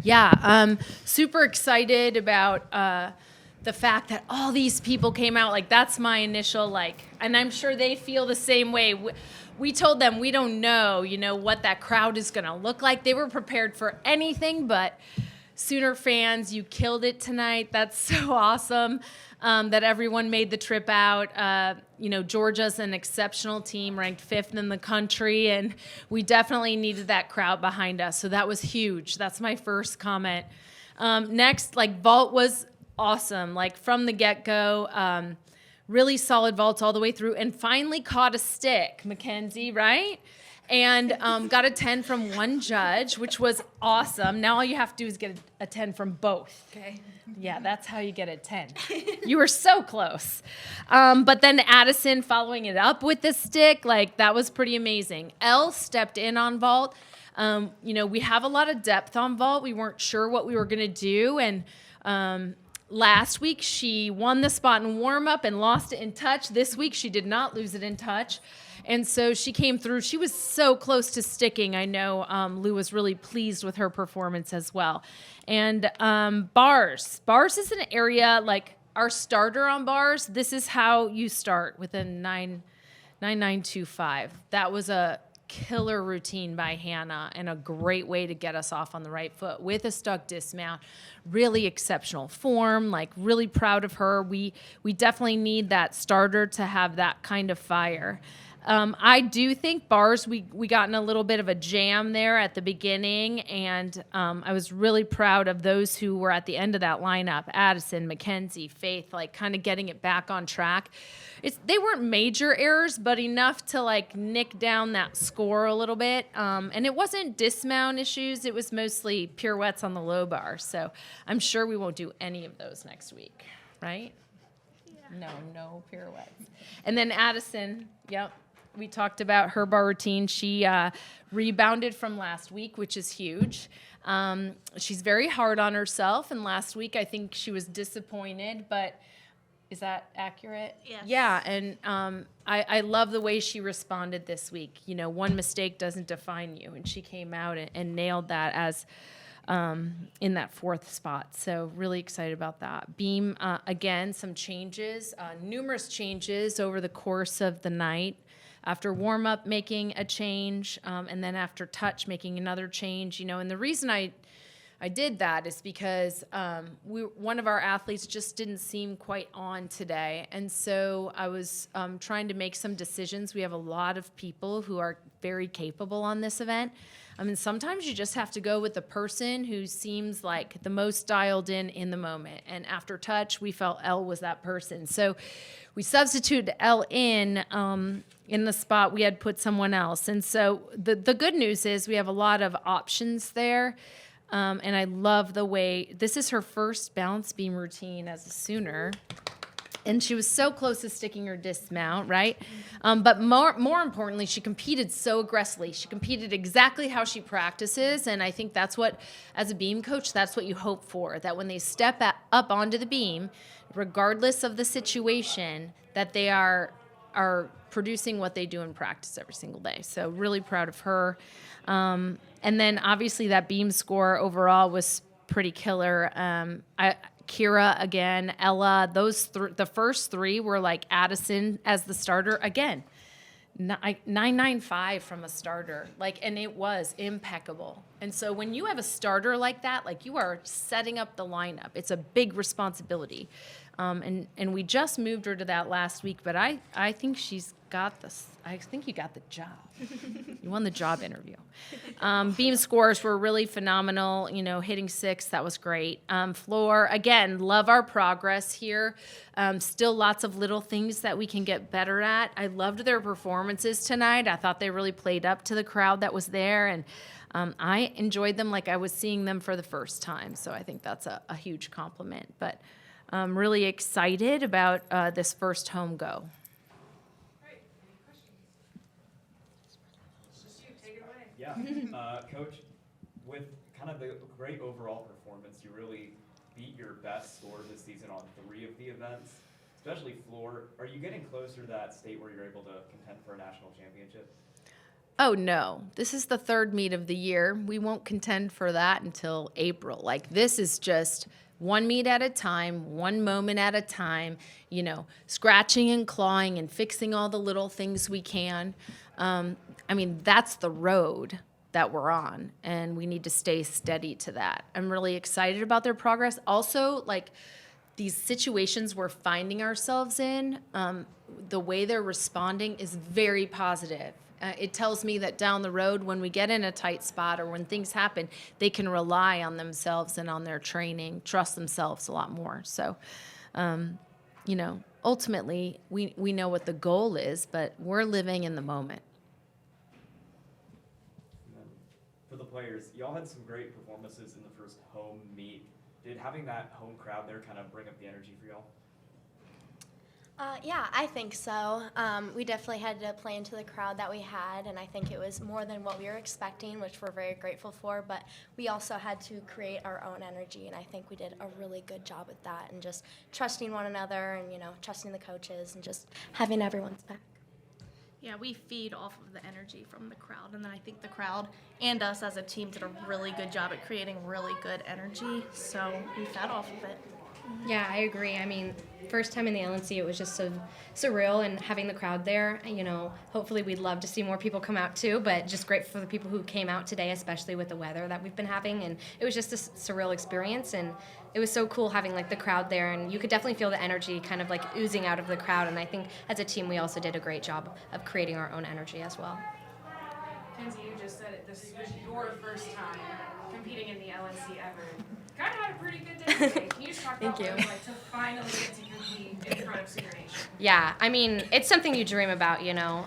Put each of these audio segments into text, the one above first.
Yeah, super excited about the fact that all these people came out. Like, that's my initial, and I'm sure they feel the same way. We told them we don't know, what that crowd is going to look like. They were prepared for anything, but Sooner fans, you killed it tonight. That's so awesome that everyone made the trip out. Georgia's an exceptional team, ranked 5th in the country, and we definitely needed that crowd behind us. So that was huge. That's my first comment. Next, vault was awesome, from the get-go. Really solid vaults all the way through, and finally caught a stick, Mackenzie, right? And got a 10 from one judge, which was awesome. Now all you have to do is get a 10 from both. Okay. Yeah, that's how you get a 10. You were so close. But then Addison following it up with the stick, that was pretty amazing. Elle stepped in on vault. We have a lot of depth on vault. We weren't sure what we were going to do, and last week, she won the spot in warm-up and lost it in touch. This week, she did not lose it in touch. And so she came through. She was so close to sticking. I know Lou was really pleased with her performance as well. And bars. Bars is an area, our starter on bars, this is how you start with a 9.925. That was a killer routine by Hannah and a great way to get us off on the right foot with a stuck dismount. Really exceptional form, really proud of her. We definitely need that starter to have that kind of fire. I do think bars, we got in a little bit of a jam there at the beginning, and I was really proud of those who were at the end of that lineup, Addison, Mackenzie, Faith, kind of getting it back on track. They weren't major errors, but enough to nick down that score a little bit. And it wasn't dismount issues. It was mostly pirouettes on the low bar. So I'm sure we won't do any of those next week, right? Yeah. No pirouettes. And then Addison, yep. We talked about her bar routine. She rebounded from last week, which is huge. She's very hard on herself, and last week I think she was disappointed, but is that accurate? Yes. Yeah, and I love the way she responded this week. One mistake doesn't define you, and she came out and nailed that as in that 4th spot. So really excited about that. Beam, again, some changes, numerous changes over the course of the night. After warm-up, making a change, and then after touch, making another change. And the reason I did that is because one of our athletes just didn't seem quite on today. And so I was trying to make some decisions. We have a lot of people who are very capable on this event. Sometimes you just have to go with the person who seems like the most dialed in the moment. And after touch, we felt Elle was that person. So we substituted Elle in the spot we had put someone else. And so the good news is we have a lot of options there. And I love the way, this is her first balance beam routine as a Sooner. And she was so close to sticking her dismount, right? But more importantly, she competed so aggressively. She competed exactly how she practices, and I think that's what, as a beam coach, that's what you hope for, that when they step up onto the beam, regardless of the situation, that they are producing what they do in practice every single day. So really proud of her. And then obviously that beam score overall was pretty killer. Kira again, Ella, the first 3 were Addison as the starter again. 995 from a starter, and it was impeccable. And so when you have a starter like that, you are setting up the lineup. It's a big responsibility. And we just moved her to that last week, but I think she's got this. I think you got the job. You won the job interview. Beam scores were really phenomenal. Hitting 6, that was great. Floor, again, love our progress here. Still lots of little things that we can get better at. I loved their performances tonight. I thought they really played up to the crowd that was there, and I enjoyed them like I was seeing them for the first time. So I think that's a huge compliment. But I'm really excited about this first home go. Yeah, Coach, with kind of the great overall performance, you really beat your best score this season on 3 of the events, especially floor. Are you getting closer to that state where you're able to contend for a national championship? Oh, no. This is the third meet of the year. We won't contend for that until April. Like, this is just one meet at a time, one moment at a time, you know, scratching and clawing and fixing all the little things we can. I mean, that's the road that we're on, and we need to stay steady to that. I'm really excited about their progress. Also, like, these situations we're finding ourselves in, the way they're responding is very positive. It tells me that down the road, when we get in a tight spot or when things happen, they can rely on themselves and on their training, trust themselves a lot more. So, you know, ultimately, we know what the goal is, but we're living in the moment. And then for the players, y'all had some great performances in the first home meet. Did having that home crowd there kind of bring up the energy for y'all? Yeah, I think so. We definitely had to play into the crowd that we had, and I think it was more than what we were expecting, which we're very grateful for, but we also had to create our own energy, and I think we did a really good job with that, and just trusting one another and, you know, trusting the coaches and just having everyone's back. Yeah, we feed off of the energy from the crowd, and then I think the crowd and us as a team did a really good job at creating really good energy, so we fed off of it. Yeah, I agree. I mean, first time in the LNC, it was just so surreal, and having the crowd there, you know, hopefully we'd love to see more people come out too, but just grateful for the people who came out today, especially with the weather that we've been having, and it was just a surreal experience, and it was so cool having, like, the crowd there, and you could definitely feel the energy kind of, like, oozing out of the crowd, and I think as a team we also did a great job of creating our own energy as well. Mackenzie, you just said it. This was your first time competing in the LNC ever. Kind of had a pretty good day today. Can you just talk about what it was like to finally get to compete in front of Senior Nation? Yeah, I mean, it's something you dream about, you know.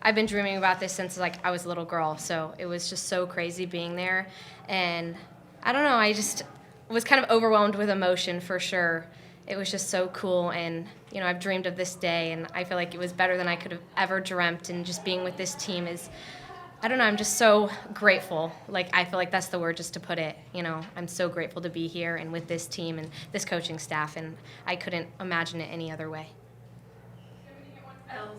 I've been dreaming about this since, like, I was a little girl, so it was just so crazy being there. And I don't know, I just was kind of overwhelmed with emotion for sure. It was just so cool, and, you know, I've dreamed of this day, and I feel like it was better than I could have ever dreamt, and just being with this team is, I don't know, I'm just so grateful. Like, I feel like that's the word just to put it, you know. I'm so grateful to be here and with this team and this coaching staff, and I couldn't imagine it any other way. Elle,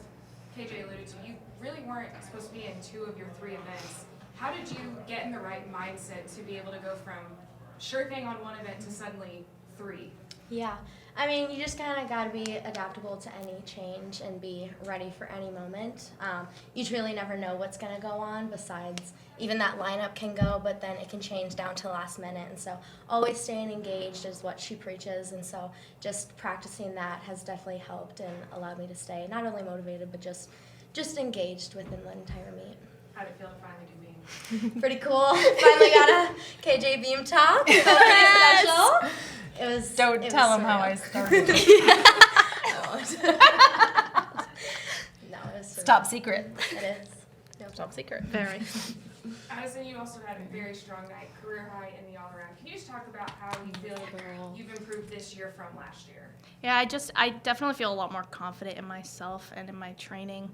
KJ alluded to, you really weren't supposed to be in 2 of your 3 events. How did you get in the right mindset to be able to go from sure thing on one event to suddenly 3? Yeah, I mean, you just kind of got to be adaptable to any change and be ready for any moment. You truly never know what's going to go on. Besides, even that lineup can go, but then it can change down to the last minute. And so always staying engaged is what she preaches. And so just practicing that has definitely helped and allowed me to stay not only motivated, but just engaged within the entire meet. How did it feel to finally do beam? Pretty cool. Finally got a KJ beam top. Felt pretty special. It was. Don't it tell was them how I surreal. started. No, it was surreal. Top secret. It is. No, Top secret. Very. Addison, you also had a very strong night, career high in the all-around. Can you just talk about how you feel you've improved this year from last year? Yeah, I definitely feel a lot more confident in myself and in my training.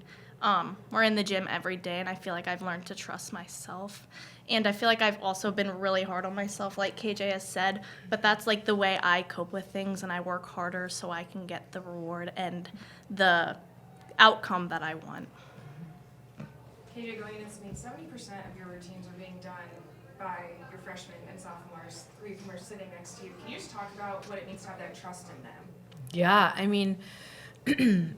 We're in the gym every day, and I feel like I've learned to trust myself. And I feel like I've also been really hard on myself, like KJ has said, but that's like the way I cope with things, and I work harder so I can get the reward and the outcome that I want. KJ, going into this meet, 70% of your routines are being done by your freshmen and sophomores, 3 of whom are sitting next to you. Can you just talk about what it means to have that trust in them? Yeah, I mean,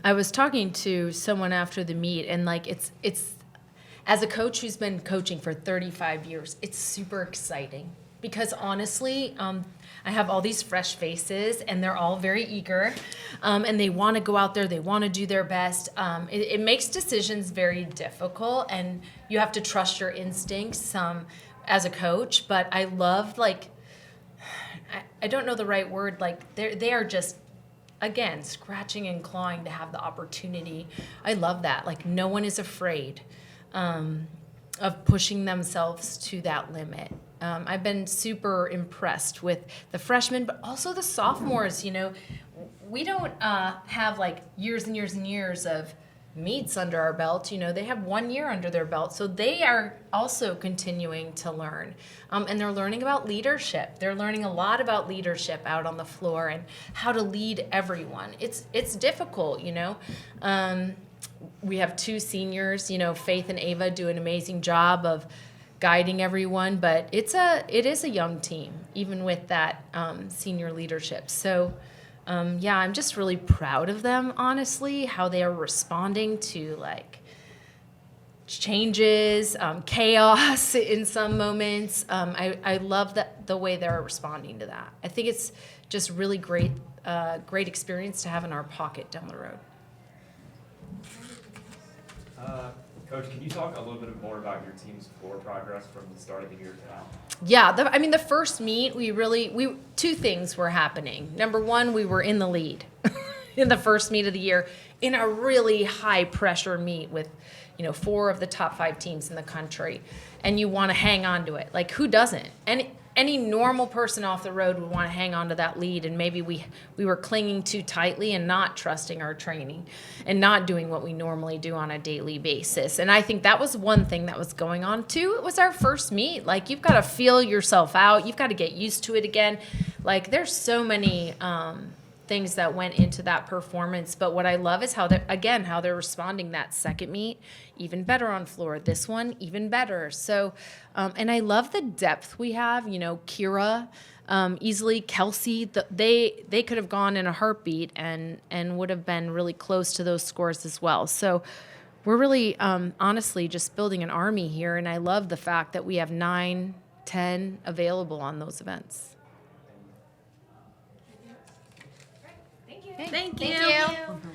I was talking to someone after the meet, and like it's as a coach who's been coaching for 35 years, it's super exciting because honestly, I have all these fresh faces, and they're all very eager, and they want to go out there, they want to do their best. It makes decisions very difficult, and you have to trust your instincts as a coach. But I love, like, I don't know the right word, like they are just, again, scratching and clawing to have the opportunity. I love that. Like, no one is afraid of pushing themselves to that limit. I've been super impressed with the freshmen, but also the sophomores. You know, we don't have like years and years and years of meets under our belt. You know, they have 1 year under their belt, so they are also continuing to learn, and they're learning about leadership. They're learning a lot about leadership out on the floor and how to lead everyone. It's difficult, you know. we have 2 seniors, Faith and Ava do an amazing job of guiding everyone, but it is a young team, even with that senior leadership. So, I'm just really proud of them, honestly, how they are responding to changes, chaos in some moments. I love the way they're responding to that. I think it's just really great experience to have in our pocket down the road. Coach, can you talk a little bit more about your team's floor progress from the start of the year to now? Yeah, the first meet, two things were happening. Number one, we were in the lead in the first meet of the year in a really high pressure meet with, 4 of the top 5 teams in the country, and you want to hang on to it. Like, who doesn't? Any normal person off the road would want to hang on to that lead, and maybe we were clinging too tightly and not trusting our training and not doing what we normally do on a daily basis. And I think that was one thing that was going on too. It was our first meet. Like, you've got to feel yourself out. You've got to get used to it again. Like, there's so many things that went into that performance. But what I love is how they're responding that second meet, even better on floor. This one, even better. So, and I love the depth we have. Kira, easily Kelsey. They could have gone in a heartbeat and would have been really close to those scores as well. So we're really honestly just building an army here, and I love the fact that we have 9, 10 available on those events. Thank you. Thank you.